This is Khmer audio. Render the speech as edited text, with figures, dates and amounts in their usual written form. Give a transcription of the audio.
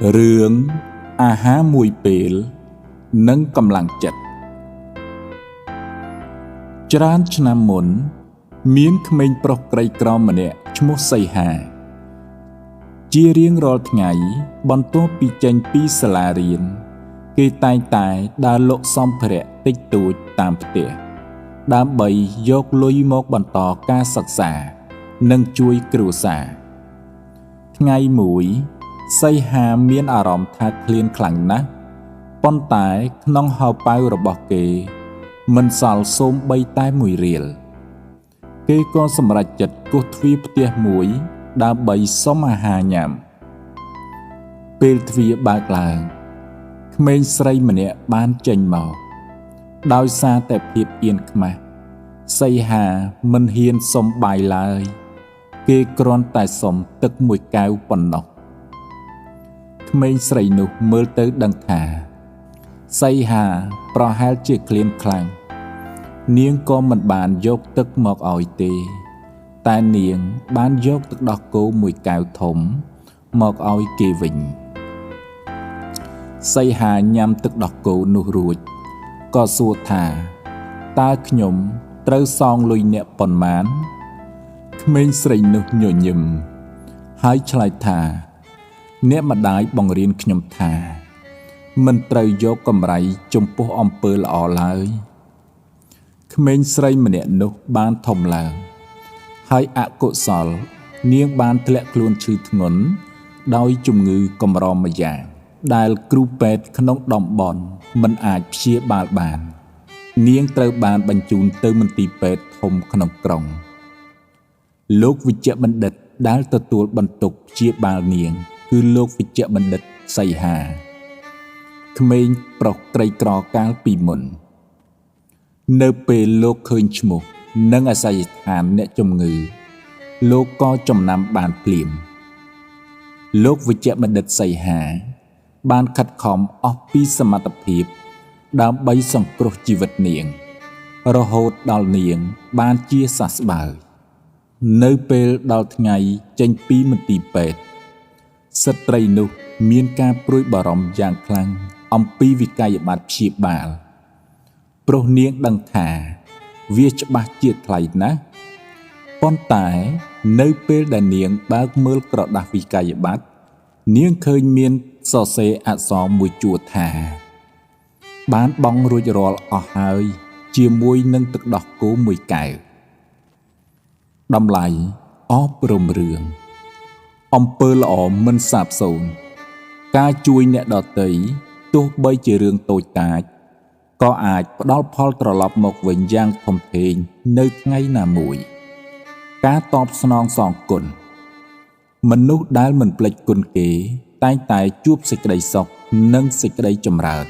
រឿងអាហារមួយពេលនិងកម្លាំងចិត្តច្រើនឆ្នាំមុនមានក្មេងប្រុសក្រីក្រម្នាក់ឈ្មោះសីហាជារៀងរាល់ថ្ងៃបន្ទាប់ពីចេញពីសាលារៀនគេតែងតែដើរលក់សម្ភារៈតិចតួចតាមផ្ទះដើម្បីយកលុយមកបន្តការសិក្សានិងជួយគ្រួសារថ្ងៃមួយសីហាមានអារម្មណ៍ថាឃ្លានខ្លាំងណាស់ប៉ុន្តែក្នុងហោប៉ៅរបស់គេមិនសល់សូម្បីតែមួយរៀលគេក៏សម្រេចចិត្តគោះទ្វារផ្ទះមួយដើម្បីសុំអាហារញ៉ាំពេលទ្វារបើកឡើងក្មេងស្រីម្នាក់បានចេញមកដោយសារតែភាពអៀនខ្មាសសីហាមិនហ៊ានសុំបាយឡើយគេគ្រាន់តែសុំទឹកមួយកែវប៉ុណ្ណោះក្មេងស្រីនោះមើលទៅដឹងថាសីហាប្រហែលជាឃ្លានខ្លាំងនាងក៏មិនបានយកទឹកមកឲ្យទេតែនាងបានយកទឹកដោះគោមួយកែវធំមកឲ្យគេវិញសីហាញ៉ាំទឹកដោះគោនោះរួចក៏សួរថាតើខ្ញុំត្រូវសងលុយអ្នកប៉ុន្មានក្មេងស្រីនោះញញឹមហើយឆ្លើយថាអ្នកម្ដាយបង្រៀនខ្ញុំថាមិនត្រូវយកកម្រៃចំពោះអំពើល្អឡើយក្មេងស្រីម្នាក់នោះបានធំឡើងហើយអកុសលនាងបានធ្លាក់ខ្លួនឈឺធ្ងន់ដោយជំងឺកម្រម្យ៉ាងដែលគ្រូពេទ្យក្នុងតំបន់មិនអាចព្យាបាលបាននាងត្រូវបានបញ្ជូនទៅមន្ទីរពេទ្យធំក្នុងក្រុងលោកវិជ្ជបណ្ឌិតដែលទទួលបន្ទុកព្យាបាលនាងគឺលោកវិជ្ជបណ្ឌិតសីហាក្មេងប្រុសក្រីក្រកាលពីមុននៅពេលលោកឃើញឈ្មោះនិងអាសយដ្ឋានអ្នកជំងឺលោកក៏ចំណាំបានភ្លាមលោកវិជ្ជបណ្ឌិតសីហាបានខិតខំអស់ពីសមត្ថភាពដើម្បីសង្គ្រោះជីវិតនាងរហូតដល់នាងបានជាសះស្បើយនៅពេលដល់ថ្ងៃចេញពីមន្ទីរពេទ្យស្ត្រីនោះមានការព្រួយបារម្ភយ៉ាងខ្លាំងអំពីវិក័យប័ត្រព្យាបាលព្រោះនាងដឹងថាវាច្បាស់ជាថ្លៃណាស់ប៉ុន្តែនៅពេលដែលនាងបើកមើលក្រដាស់វិក័យប័ត្រនាងឃើញមានសរសេរអក្សរមួយជួរថាបានបង់រួចរាល់អស់ហើយជាមួយនឹងទឹកដោះគោមួយកែវតម្លៃអប់រំរឿងអំពើល្អមិនសាបសូន្យការជួយអ្នកដទៃទោះបីជារឿងតូចតាចក៏អាចផ្ដល់ផលត្រឡប់មកវិញយ៉ាងធំធេងនៅថ្ងៃណាមួយការតបស្នងសងគុណមនុស្សដែលមិនភ្លេចគុណគេតែងតែជួបសេចក្តីសុខនិងសេចក្តីចម្រើន